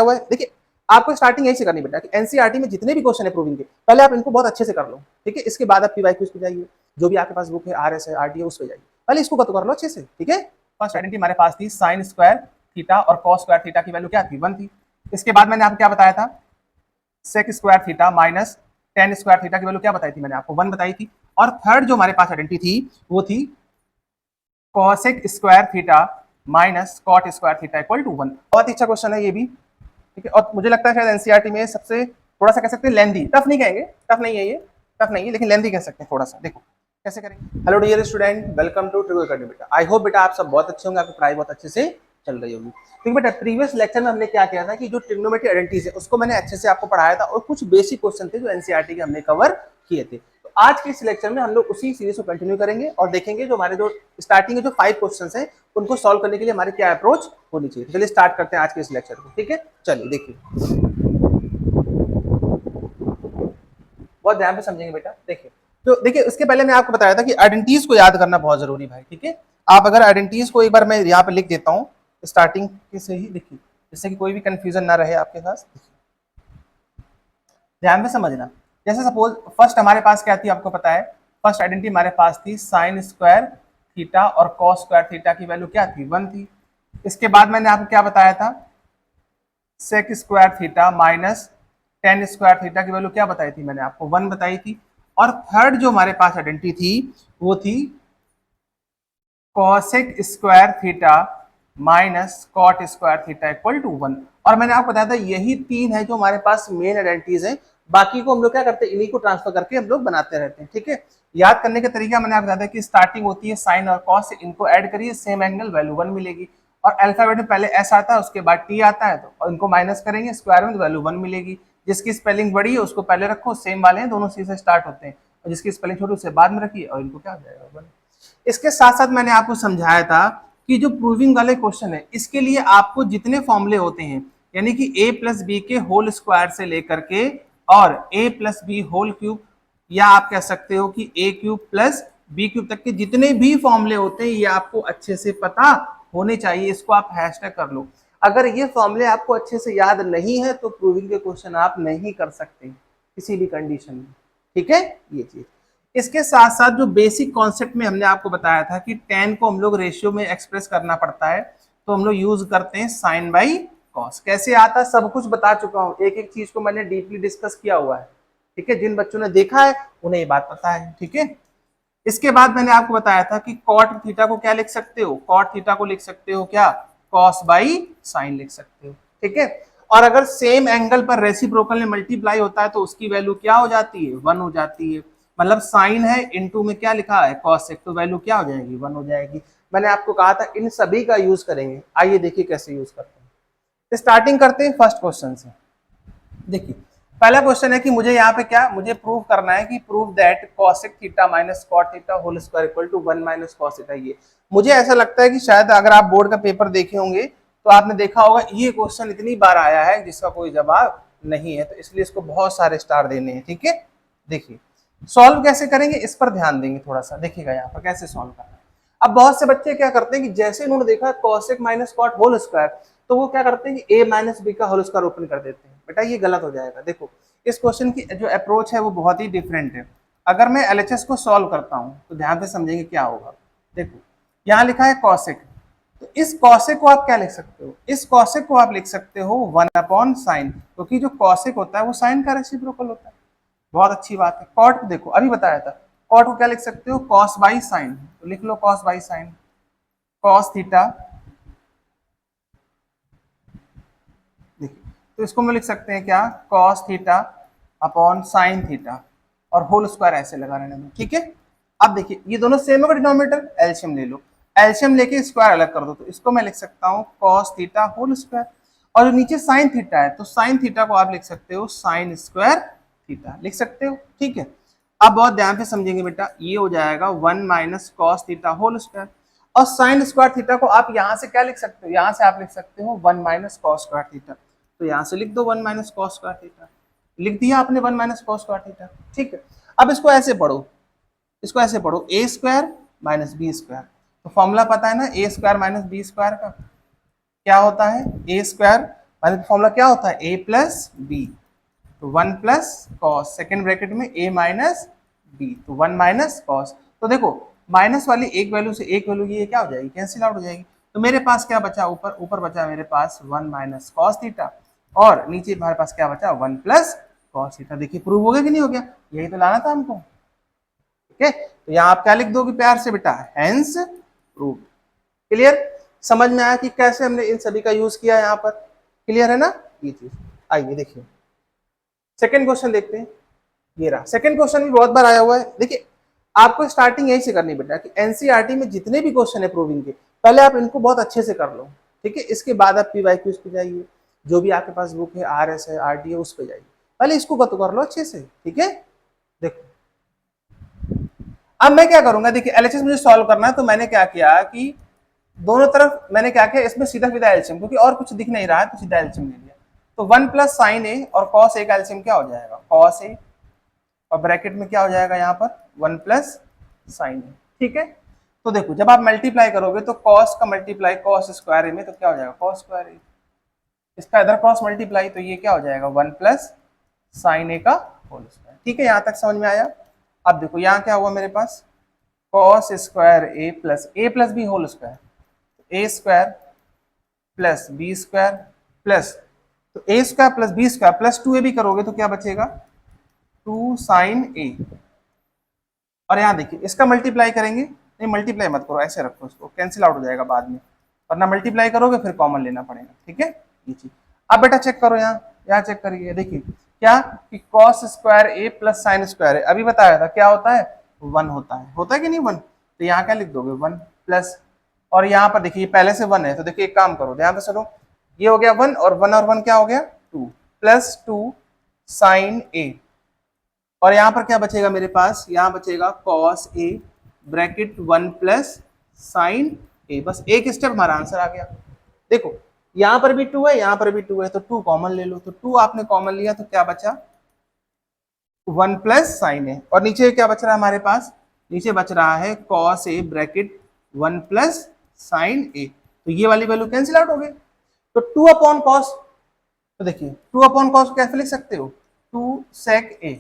हुआ है। देखिए आपको स्टार्टिंग यही से करनी बेटा कि एनसीईआरटी में जितने भी क्वेश्चन है प्रूविंग के, पहले आप इनको बहुत अच्छे से कर लो, ठीक है। इसके बाद आप पीवाईक्यूज पे जाइए, जो भी आपके पास बुक है, आरएस है, आरटीए, उस पे जाइए, पहले इसको कर लो अच्छे से, ठीक है। फर्स्ट आइडेंटिटी हमारे पास थी साइन स्क्वायर थीटा और कॉस स्क्वायर थीटा की वैल्यू क्या थी, 1 थी। इसके बाद मैंने आपको क्या बताया था, sec square theta minus tan square theta की वैल्यू क्या बताई थी, मैंने आपको 1 बताई थी। और थर्ड जो हमारे पास आइडेंटिटी थी वो थी cosec square theta minus cot square theta equal to 1। बहुत ही अच्छा क्वेश्चन है ये भी, ठीक है। और मुझे लगता है शायद एनसीईआरटी में सबसे थोड़ा सा कह सकते हैं लेंदी, टफ नहीं कहेंगे, टफ नहीं है ये, टफ नहीं है, लेकिन लेंदी कह सकते हैं थोड़ा सा। देखो कैसे करेंगे। Hello dear student, welcome to Trigo academy बेटा। आई होप बेटा आप सब बहुत अच्छे होंगे, आपकी पढ़ाई बहुत अच्छे से चल रही होगी। ठीक बेटा, प्रीवियस लेक्चर में हमने क्या किया था कि जो ट्रिग्नोमेट्री आइडेंटिटीज है उसको मैंने अच्छे से आपको पढ़ाया था और कुछ बेसिक क्वेश्चन थे जो एनसीईआरटी के हमने कवर किए थे। तो आज के इस लेक्चर में हम लोग उसी सीरीज को कंटिन्यू करेंगे और देखेंगे जो हमारे जो स्टार्टिंग के जो 5 क्वेश्चंस हैं उनको सॉल्व करने के लिए हमारी क्या अप्रोच होनी चाहिए। चलिए स्टार्ट करते हैं आज के इस लेक्चर को, ठीक है। चलिए देखिए, बहुत ध्यान से समझेंगे बेटा। देखिए तो देखिए, उसके पहले मैं आपको बताया था कि आइडेंटिटीज को याद करना बहुत जरूरी भाई, ठीक है। आप अगर आइडेंटिटीज को एक बार मैं यहाँ पे लिख देता हूँ स्टार्टिंग से ही, देखिए जिससे कि कोई भी कंफ्यूजन ना रहे आपके पास, ध्यान में समझना। जैसे सपोज फर्स्ट हमारे पास क्या थी, आपको पता है फर्स्ट आइडेंटिटी हमारे पास थी साइन स्क्वायर थीटा और कॉस स्क्वायर थीटा की वैल्यू क्या थी, 1 थी। इसके बाद मैंने आपको क्या बताया था, sec square theta minus tan square theta की वैल्यू क्या बताई थी, मैंने आपको 1 बताई थी। और थर्ड जो हमारे पास आइडेंटिटी थी वो थी cosec square theta minus cot square theta equal to 1। और मैंने आपको बताया था यही 3 है जो हमारे पास मेन आइडेंटिटीज हैं, बाकी को हम लोग क्या करते हैं, इन्हीं को ट्रांसफर करके हम लोग बनाते रहते हैं, ठीक है। याद करने का तरीका मैंने आपको बताया था कि स्टार्टिंग होती है साइन और कॉस, इनको ऐड करिए सेम एंगल वैल्यू 1 मिलेगी। और अल्फाबेट में पहले एस आता है उसके बाद टी आता है, तो और इनको माइनस करेंगे स्क्वायर में तो वैल्यू 1 मिलेगी। जिसकी स्पेलिंग बड़ी है उसको पहले रखो, सेम वाले हैं दोनों सी से स्टार्ट होते हैं, और जिसकी स्पेलिंग छोटी उसे बाद में रखिए और इनको क्या हो जाएगा 1। इसके साथ साथ मैंने आपको समझाया था कि जो प्रूविंग वाले क्वेश्चन है इसके लिए आपको जितने फॉर्मूले होते हैं, यानी कि a प्लस बी के होल स्क्वायर से लेकर के और a plus B whole cube, या आप कह सकते हो कि a cube plus b cube तक के जितने भी फॉर्मूले होते हैं ये आपको अच्छे से पता होने चाहिए। इसको आप हैशटैग कर लो। अगर ये फॉर्मूले आपको अच्छे से याद नहीं है तो प्रूविंग के क्वेश्चन आप नहीं कर सकते किसी भी कंडीशन में, ठीक है। ये चीज इसके साथ साथ जो बेसिक कॉन्सेप्ट में हमने आपको बताया था कि tan को हम लोग रेशियो में एक्सप्रेस करना पड़ता है, तो हम लोग यूज करते हैं साइन बाई कॉस। कैसे आता है सब कुछ बता चुका हूं, एक एक चीज को मैंने डीपली डिस्कस किया हुआ है, ठीक है। जिन बच्चों ने देखा है उन्हें ये बात पता है, ठीक है। इसके बाद मैंने आपको बताया था कि कॉट थीटा को क्या लिख सकते हो, कॉट थीटा को लिख सकते हो क्या, कॉस बाई साइन लिख सकते हो, ठीक है। और अगर सेम एंगल पर रेसिप्रोकल में मल्टीप्लाई होता है तो उसकी वैल्यू क्या हो जाती है, 1 हो जाती है। मतलब साइन है इनटू में क्या लिखा है कॉसेक, तो वैल्यू क्या हो जाएगी, 1 हो जाएगी। मैंने आपको कहा था इन सभी का यूज करेंगे, आइए देखिए कैसे यूज करते हैं। स्टार्टिंग करते हैं फर्स्ट क्वेश्चन से। देखिए पहला क्वेश्चन है कि मुझे यहाँ पे क्या, मुझे प्रूव करना है कि prove that cosec theta minus cot theta whole square equal to 1 minus cos theta. ये मुझे ऐसा लगता है कि शायद अगर आप बोर्ड का पेपर देखे होंगे तो आपने देखा होगा ये क्वेश्चन इतनी बार आया है जिसका कोई जवाब नहीं है, तो इसलिए इसको बहुत सारे स्टार देने हैं, ठीक है। देखिए सॉल्व कैसे करेंगे इस पर ध्यान देंगे थोड़ा सा, देखिएगा यहाँ पर कैसे सॉल्व करना है। अब बहुत से बच्चे क्या करते हैं कि जैसे उन्होंने देखा cosec minus cot whole square, तो वो क्या करते हैं कि a माइनस बी का होल स्क्वायर ओपन कर देते हैं। बेटा ये गलत हो जाएगा। देखो इस क्वेश्चन की जो अप्रोच है वो बहुत ही डिफरेंट है। अगर मैं एलएचएस को सॉल्व करता हूं तो ध्यान से समझेंगे क्या होगा। देखो यहाँ लिखा है कॉसेक, तो इस कॉसेक को आप क्या लिख सकते हो, इस कॉसेक को आप लिख सकते हो 1 अपॉन साइन, क्योंकि जो कॉसेक होता है वो साइन का रेसिप्रोकल होता है। बहुत अच्छी बात है। कॉट को देखो अभी बताया था, कॉट को क्या लिख सकते हो, कॉस बाई साइन, तो लिख लो cos by sine, cos theta. देखिए तो इसको हम लिख सकते हैं क्या, cos theta upon sine theta और होल स्क्वायर ऐसे लगा रहने में, ठीक है। अब देखिए ये दोनों सेम होगा डिनोमिनेटर, एलसीएम ले लो, एलसीएम लेके स्क्वायर अलग कर दो, तो इसको मैं लिख सकता हूँ कॉस थीटा होल स्क्वायर। और जो नीचे साइन थीटा है तो साइन थीटा को आप लिख सकते हो साइन स्क्वायर थीटा लिख सकते हो, ठीक है। अब बहुत ध्यान से समझेंगे बेटा, ये हो जाएगा 1 minus cos theta whole square. और साइन स्क्वायर थीटा को आप यहाँ से क्या लिख सकते हो, यहाँ से आप लिख सकते हो 1 माइनस कॉस स्क्वायर थीटा, तो यहाँ से लिख दो 1 माइनस कॉस स्क्वायर थीटा, लिख दिया आपने 1 माइनस कॉस स्क्वायर थीटा, ठीक है। अब इसको ऐसे पढ़ो, इसको ऐसे पढ़ो ए स्क्वायर माइनस बी स्क्वायर, तो फॉर्मूला पता है ना ए स्क्वायर माइनस बी स्क्वायर का क्या होता है, ए स्क्वायर माइनस फॉर्मूला क्या होता है, ए प्लस बी, तो 1 प्लस कॉस, सेकेंड ब्रैकेट में ए माइनस बी, तो 1 माइनस कॉस। तो देखो माइनस वाली एक वैल्यू से एक वैल्यू ये क्या हो जाएगी, कैंसिल आउट हो जाएगी। तो मेरे पास क्या बचा, ऊपर ऊपर बचा मेरे पास 1 माइनस कॉस थीटा, और नीचे हमारे पास क्या बचा 1 प्लस कॉस थीटा। देखिए प्रूव हो गया कि नहीं हो गया, यही तो लाना था हमको। ठीक है, तो यहाँ आप क्या लिख दोगे प्यार से बेटा, हेंस प्रूव। क्लियर, समझ में आया कि कैसे हमने इन सभी का यूज किया यहाँ पर, क्लियर है ना ये चीज। आइए देखिए सेकंड क्वेश्चन देखते हैं। ये रहा सेकंड क्वेश्चन, भी बहुत बार आया हुआ है। देखिए आपको स्टार्टिंग यही से करनी बेटा कि एनसीईआरटी में जितने भी क्वेश्चन है प्रूविंग के, पहले आप इनको बहुत अच्छे से कर लो। ठीक है, इसके बाद आप पीवाईक्यूज पे जाइए, जो भी आपके पास बुक है, आरएस है, आरडी है, उस पे जाइए। पहले इसको कर लो अच्छे से। ठीक है, देखो अब मैं क्या करूंगा, देखिए एलएचएस मुझे सॉल्व करना है, तो मैंने क्या किया कि दोनों तरफ मैंने क्या किया, इसमें सीधा सीधा एलसीएम, क्योंकि और कुछ दिख नहीं रहा है तो सीधा एलसीएम ले लिया। तो 1 प्लस साइन ए और कॉस ए का एलसीएम क्या हो जाएगा, कॉस ए, और ब्रैकेट में क्या हो जाएगा यहाँ पर 1 प्लस साइन ए। ठीक है, तो देखो जब आप मल्टीप्लाई करोगे तो कॉस का मल्टीप्लाई कॉस स्क्वायर ए में, तो क्या हो जाएगा कॉस स्क्वायर ए, इसका इधर क्रॉस मल्टीप्लाई, तो ये क्या हो जाएगा 1 प्लस साइन ए का होल स्क्वायर। ठीक है, यहाँ तक समझ में आया। अब देखो यहाँ क्या हुआ मेरे पास, cos square A plus B whole square, A square plus B square plus, तो A square plus B square plus 2a भी करोगे तो क्या बचेगा 2 साइन ए। और यहाँ देखिए इसका मल्टीप्लाई करेंगे, नहीं मल्टीप्लाई मत करो, ऐसे रखो इसको, कैंसिल आउट हो जाएगा बाद में, वरना मल्टीप्लाई करोगे फिर कॉमन लेना पड़ेगा। ठीक है, ये चीज। अब बेटा चेक करो, यहाँ चेक करिए, देखिए क्या कि cos square A plus sine square ए, अभी बताया था क्या होता है 1 होता है कि नहीं 1, तो यहाँ क्या लिख दोगे 1 प्लस, और यहाँ पर देखिए पहले से 1 है, तो देखिए एक काम करो ध्यान से सुनो, ये हो गया 1 और 1 क्या हो गया 2 प्लस 2 साइन ए, और यहाँ पर क्या बचेगा मेरे पास, यहाँ बचेगा cos A bracket 1 plus sign ए। बस एक स्टेप हमारा आंसर आ गया। देखो यहाँ पर भी 2 है, यहाँ पर भी 2 है, तो 2 कॉमन ले लो, तो 2 आपने कॉमन लिया तो क्या बचा 1 प्लस साइन ए, और नीचे क्या बच रहा है हमारे पास, नीचे बच रहा है cos A bracket 1 plus sign ए, तो ये वाली वैल्यू कैंसिल आउट हो गई। तो 2 अपॉन कॉस, तो देखिए 2 अपॉन कॉस कैसे लिख सकते हो 2 सेक ए।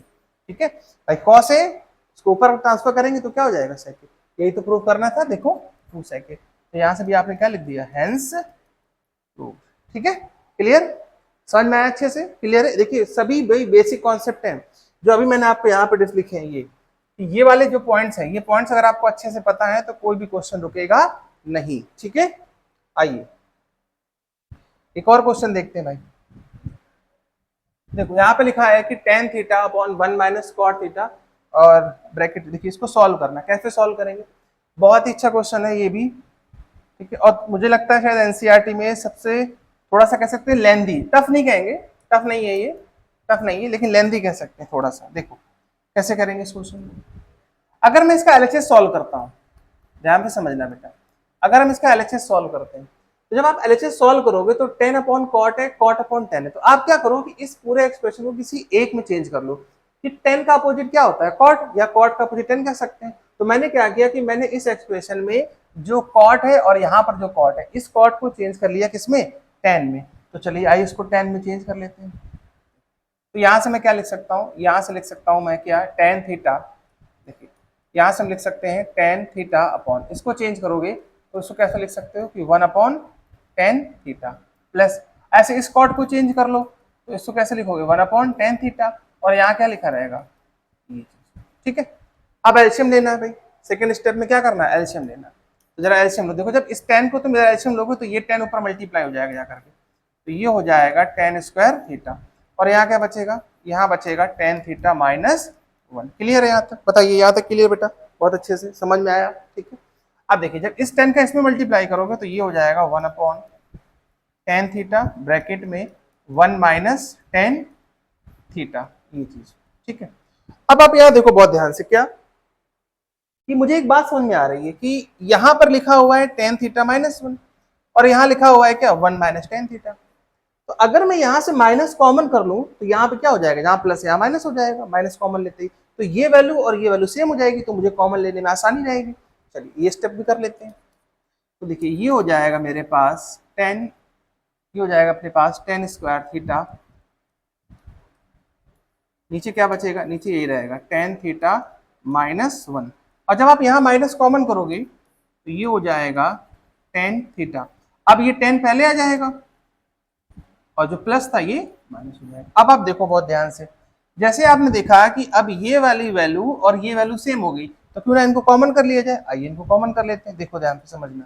ठीक है भाई, कॉस ए इसको ऊपर ट्रांसफर करेंगे तो क्या हो जाएगा सेक ए, यही तो प्रूव करना था। देखो 2 सेक ए, तो यहाँ से भी आपने क्या लिख दिया हेंस प्रूव। ठीक है, क्लियर, समझ में आया अच्छे से, क्लियर है। देखिए सभी वही बेसिक कॉन्सेप्ट हैं जो अभी मैंने आपको यहाँ पे लिखे हैं, ये वाले जो पॉइंट्स हैं, ये पॉइंट्स अगर आपको अच्छे से पता है तो कोई भी क्वेश्चन रुकेगा नहीं। ठीक है, आइए एक और क्वेश्चन देखते हैं भाई। देखो यहाँ पे लिखा है कि tan theta upon 1 minus cot theta, और ब्रैकेट, देखिए इसको सॉल्व करना, कैसे सॉल्व करेंगे, बहुत ही अच्छा क्वेश्चन है ये भी। ठीक है, और मुझे लगता है शायद एनसीईआरटी में सबसे थोड़ा सा कह सकते हैं लेंदी, टफ नहीं कहेंगे, टफ नहीं है ये, टफ नहीं है, लेकिन लेंदी कह सकते हैं थोड़ा सा। देखो कैसे करेंगे इस क्वेश्चन, अगर मैं इसका एलएचएस सॉल्व करता हूँ, ध्यान से समझना बेटा, अगर हम इसका एलएचएस सॉल्व करते हैं, तो जब आप एलएचएस सॉल्व करोगे तो 10 अपॉन कॉट है, कॉट अपॉन 10 है, तो आप क्या करो कि इस पूरे एक्सप्रेशन को किसी एक में चेंज कर लो कि 10 का अपोजिट क्या होता है कॉट, या कॉट का अपोजिट 10 कह सकते हैं। तो मैंने क्या किया कि मैंने इस एक्सप्रेशन में जो कॉट है और यहाँ पर जो कॉट है, इस कॉट को चेंज कर लिया किसमें 10 में। तो चलिए आइए इसको 10 में चेंज कर लेते हैं। तो यहाँ से मैं क्या लिख सकता हूँ, यहाँ से लिख सकता हूँ मैं क्या tan थीटा, देखिए यहाँ से हम लिख सकते हैं tan थीटा अपॉन, इसको चेंज करोगे तो इसको कैसे लिख सकते हो कि 1 अपॉन tan थीटा, प्लस ऐसे इस कॉट को चेंज कर लो तो इसको कैसे लिखोगे 1 अपॉन tan थीटा, और यहाँ क्या लिखा रहेगा ये। ठीक है, अब एलसीएम लेना है भाई, सेकंड स्टेप में क्या करना है एलसीएम लेना। तो जरा एलसीएम लो, देखो जब इस tan को तुम एलसीएम लोगे तो ये tan ऊपर मल्टीप्लाई हो जाएगा जाकर के, तो ये हो जाएगा tan स्क्वायर थीटा, और यहाँ क्या बचेगा, यहाँ बचेगा tan थीटा माइनस 1। क्लियर है यहाँ तक, बताइए यहाँ तक क्लियर बेटा, बहुत अच्छे से समझ में आया। ठीक है, अब देखिए जब इस 10 का इसमें मल्टीप्लाई करोगे तो ये हो जाएगा 1 अपॉन tan थीटा ब्रैकेट में 1 माइनस tan थीटा, ये चीज। ठीक है, अब आप यहाँ देखो बहुत ध्यान से, क्या कि मुझे एक बात समझ में आ रही है कि यहाँ पर लिखा हुआ है tan थीटा माइनस 1, और यहाँ लिखा हुआ है क्या 1 माइनस tan थीटा। तो अगर मैं यहाँ से माइनस कॉमन कर लूं तो यहाँ पे क्या हो जाएगा, जहाँ प्लस यहाँ माइनस हो जाएगा, माइनस कॉमन लेते ही तो ये वैल्यू और ये वैल्यू सेम हो जाएगी, तो मुझे कॉमन लेने में आसानी रहेगी। चलिए ये स्टेप भी कर लेते हैं। तो देखिए ये हो जाएगा मेरे पास 10, ये हो जाएगा अपने पास टेन स्क्वायर थीटा, नीचे क्या बचेगा, नीचे यही रहेगा टेन थीटा माइनस वन, और जब आप यहाँ माइनस कॉमन करोगे तो ये हो जाएगा टेन थीटा। अब ये टेन पहले आ जाएगा और जो प्लस था ये माइनस हो जाएगा। अब आप देखो बहुत ध्यान से, जैसे आपने देखा कि अब ये वाली वैल्यू और ये वैल्यू सेम हो गई, तो क्यों ना इनको कॉमन कर लिया जाए। आइए इनको कॉमन कर लेते हैं, देखो ध्यान से समझना।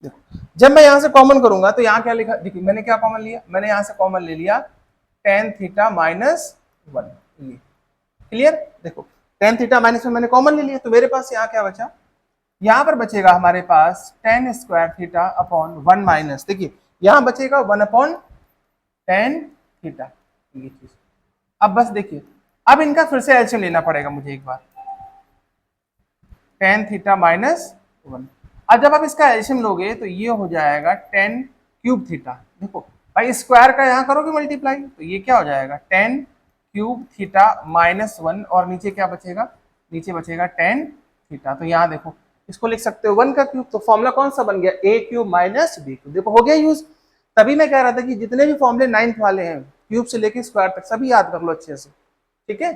देखो जब मैं यहां से कॉमन करूंगा तो यहाँ क्या लिखा, देखिए मैंने क्या कॉमन लिया, मैंने यहां से कॉमन ले लिया टेन थीटा माइनस वन, ये क्लियर। देखो टेन थीटा माइनस वन मैंने कॉमन ले लिया, तो मेरे पास यहाँ क्या बचा, यहाँ पर बचेगा हमारे पास tan square theta upon one minus, देखिए यहाँ बचेगा वन अपॉन टेन थीटा, ये चीज। अब बस देखिए, अब इनका फिर से एलसीएम लेना पड़ेगा मुझे एक बार, टेन थीटा माइनस वन। अब जब आप इसका एलसीएम लोगे तो ये हो जाएगा टेन क्यूब थीटा। देखो भाई स्क्वायर का यहाँ करोगे मल्टीप्लाई, तो ये क्या हो जाएगा ten cube theta minus one, और नीचे क्या बचेगा, नीचे बचेगा टेन थीटा। तो यहाँ देखो इसको लिख सकते हो वन का क्यूब, तो फॉर्मूला कौन सा बन गया, ए क्यूब माइनस बी क्यूब। देखो हो गया यूज। तभी मैं कह रहा था कि जितने भी फॉर्मूले नाइन्थ वाले हैं क्यूब से लेके स्क्वायर तक सभी याद कर लो अच्छे से, ठीक है।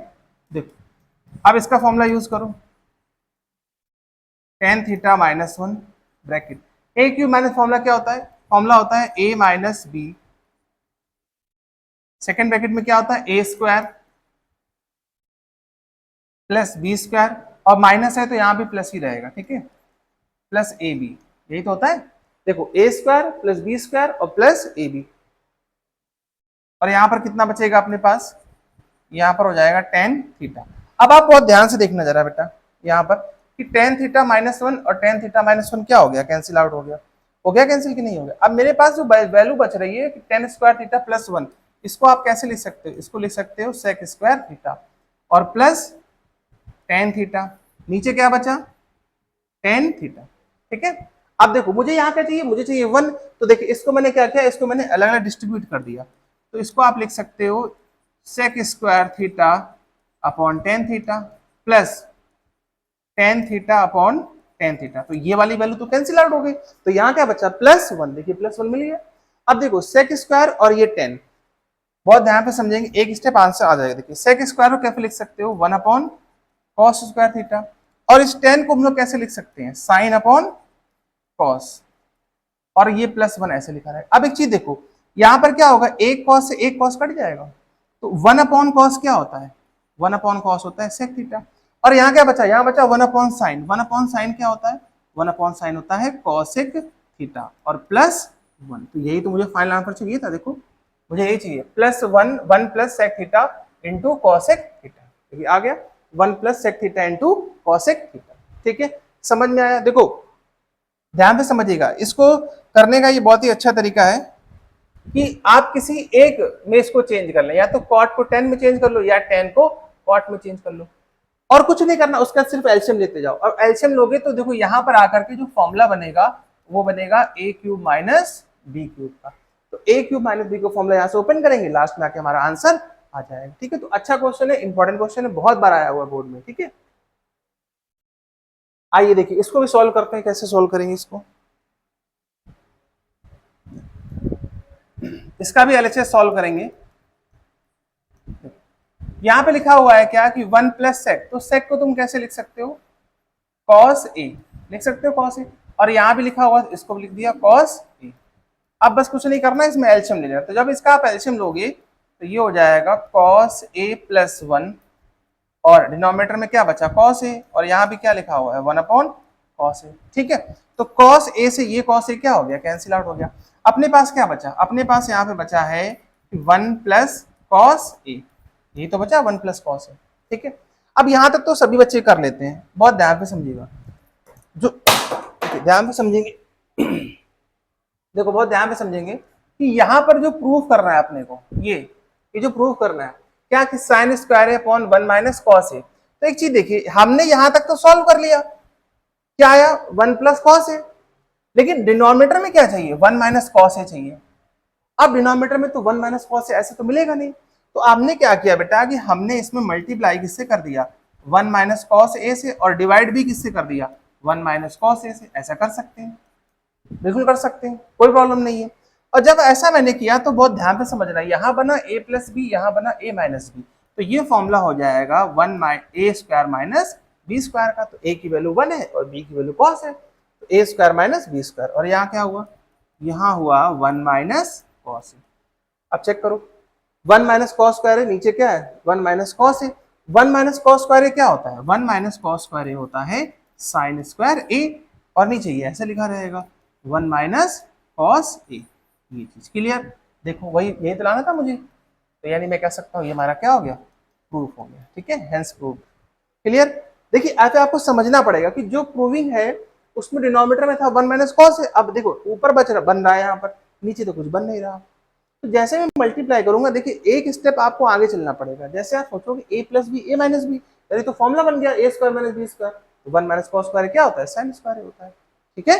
देखो अब इसका फॉर्मूला यूज करो, tan theta minus one bracket, A cube minus formula क्या होता है, फॉर्मूला होता है A minus B, second bracket में क्या होता है A square plus B square, और माइनस है तो यहाँ भी प्लस ही रहेगा, ठीक है, प्लस ए बी, यही तो होता है। देखो ए स्क्वायर प्लस बी स्क्वायर और प्लस ए बी, और यहाँ पर कितना बचेगा अपने पास, यहाँ पर हो जाएगा टेन थीटा। अब आप बहुत ध्यान से देखना जरा बेटा यहाँ पर कि टेन थीटा माइनस वन और टेन थीटा माइनस वन क्या हो गया, कैंसिल आउट हो गया कैंसिल कि नहीं हो गया। अब मेरे पास जो वैल्यू बच रही है ten square theta plus one, इसको आप कैसे लिख सकते हो, इसको लिख सकते हो सेक स्क्वायर थीटा और प्लस टेन थीटा, नीचे क्या बचा टेन थीटा, ठीक है। अब देखो मुझे यहाँ क्या चाहिए, मुझे चाहिए वन, तो देखिए इसको मैंने क्या किया, इसको मैंने अलग अलग डिस्ट्रीब्यूट कर दिया, तो इसको आप लिख सकते हो sec square theta upon tan theta plus tan theta upon tan theta, तो ये वाली वैल्यू तो कैंसिल आउट हो गई, तो यहाँ क्या बचा प्लस वन, देखिए प्लस वन मिल गया। अब देखो सेक स्क्वायर और ये टेन, बहुत ध्यान पे समझेंगे, एक स्टेप आंसर आ जाएगा। देखिए सेक स्क्वायर को कैसे लिख सकते हो, one upon cos square theta, और इस टेन को हम लोग कैसे लिख सकते हैं, साइन अपॉन कॉस, और ये प्लस वन ऐसे लिखा है। अब एक चीज देखो यहाँ पर क्या होगा, एक कॉस से एक कॉस कट जाएगा, तो वन अपॉन कॉस क्या होता है, वन अपॉन कॉस होता है सेक थीटा, और यहाँ क्या बचा, यहाँ बचा one upon sine, one upon sine क्या होता है, वन अपॉन साइन होता है कॉसेक थीटा और प्लस वन। तो यही तो मुझे फाइनल आंसर चाहिए था, देखो मुझे यही चाहिए, plus one, one plus sec theta into cosec theta, देखिए आ गया one plus sec theta into cosec theta, ठीक है, समझ में आया। देखो ध्यान से समझिएगा, इसको करने का ये बहुत ही अच्छा तरीका है कि आप किसी एक में इसको चेंज कर लें, या तो कॉट को टेन में चेंज कर लो या टेन को कॉट में चेंज कर लो, और कुछ नहीं करना, उसका सिर्फ एलसीएम लेते जाओ। और एलसीएम लोगे तो देखो यहाँ पर आकर के जो फॉर्मूला बनेगा वो बनेगा ए क्यूब माइनस बी क्यूब का, तो ए क्यूब माइनस बी को फॉर्मूला यहाँ से ओपन करेंगे, लास्ट में आके हमारा आंसर आ जाएगा, ठीक है। तो अच्छा क्वेश्चन है, इंपॉर्टेंट क्वेश्चन है, बहुत बार आया हुआ बोर्ड में, ठीक है। आइए देखिए इसको भी सॉल्व करते हैं, कैसे सॉल्व करेंगे इसको, इसका भी एलएचएस सॉल्व करेंगे। यहाँ पे लिखा हुआ है क्या कि वन प्लस सेक, तो सेक को तुम कैसे लिख सकते हो, कॉस ए लिख सकते हो, कॉस ए, और यहाँ भी लिखा हुआ इसको भी लिख दिया कॉस ए। अब बस कुछ नहीं करना, इसमें एलसीएम ले लेना, तो जब इसका आप एलसीएम लोगे तो ये हो जाएगा कॉस ए प्लस वन, और डिनोमिनेटर में क्या बचा कॉस ए, और यहाँ भी क्या लिखा हुआ है वन अपॉन कॉस ए, ठीक है। तो कॉस ए से ये कॉस ए क्या हो गया, कैंसिल आउट हो गया। अपने पास क्या बचा, अपने पास यहाँ पे बचा है वन प्लस कॉस ए, यही तो बचा वन प्लस कॉस ए, ठीक है। अब यहाँ तक तो सभी बच्चे कर लेते हैं, बहुत ध्यान पे समझिएगा, जो ध्यान पे समझेंगे देखो बहुत ध्यान पे समझेंगे कि यहाँ पर जो प्रूफ करना है अपने को, ये जो प्रूफ करना है क्या कि साइन स्क्वायर है अपॉन वन माइनस कॉस है। तो एक चीज देखिए, हमने यहां तक तो सॉल्व कर लिया, क्या आया वन प्लस कॉस है, लेकिन डिनोमिनेटर में क्या चाहिए वन माइनस कॉस है चाहिए। अब डिनोमिनेटर में तो वन माइनस कॉस है ऐसे तो मिलेगा नहीं, तो आपने क्या किया बेटा कि हमने इसमें मल्टीप्लाई किससे कर दिया, वन माइनस कॉस ए से, और डिवाइड भी किससे कर दिया वन माइनस कॉस ए से, ऐसा कर सकते हैं। बिल्कुल कर सकते हैं, कोई प्रॉब्लम नहीं है। और जब ऐसा मैंने किया तो बहुत ध्यान से समझना, यहाँ बना a प्लस बी, यहाँ बना a माइनस बी, तो ये फॉर्मूला हो जाएगा a square minus b square का। तो a की वैल्यू 1 है और b की वैल्यू कॉस है, तो a square minus b square. और यहाँ क्या हुआ, यहाँ हुआ 1 माइनस कॉस। अब चेक करो, 1 माइनस कॉस स्क्वायर है, नीचे क्या है 1 माइनस कॉस है। 1 माइनस कॉस स्क्वायर क्या होता है, 1 माइनस कॉस स्क्वायर होता है साइन स्क्वायर ए, और नीचे ये ऐसे लिखा रहेगा 1 माइनस कॉस ए। ये चीज क्लियर, देखो वही यही तो लाना था मुझे, तो यानी मैं कह सकता हूँ ये हमारा क्या हो गया, प्रूफ हो गया। ठीक है, हेंस प्रूफ। क्लियर। देखिए ऐसे आपको समझना पड़ेगा कि जो प्रूविंग है उसमें डिनोमिनेटर में था 1 माइनस कॉस है, अब देखो ऊपर बन रहा है यहाँ पर, नीचे तो कुछ बन नहीं रहा। तो जैसे मैं मल्टीप्लाई करूंगा, देखिए एक स्टेप आपको आगे चलना पड़ेगा। जैसे आप सोचोगे a plus b a minus b, अरे तो फॉर्मुला बन गया a square minus b square. 1 minus cos square क्या होता है, साइन स्क्वायर होता है। ठीक है।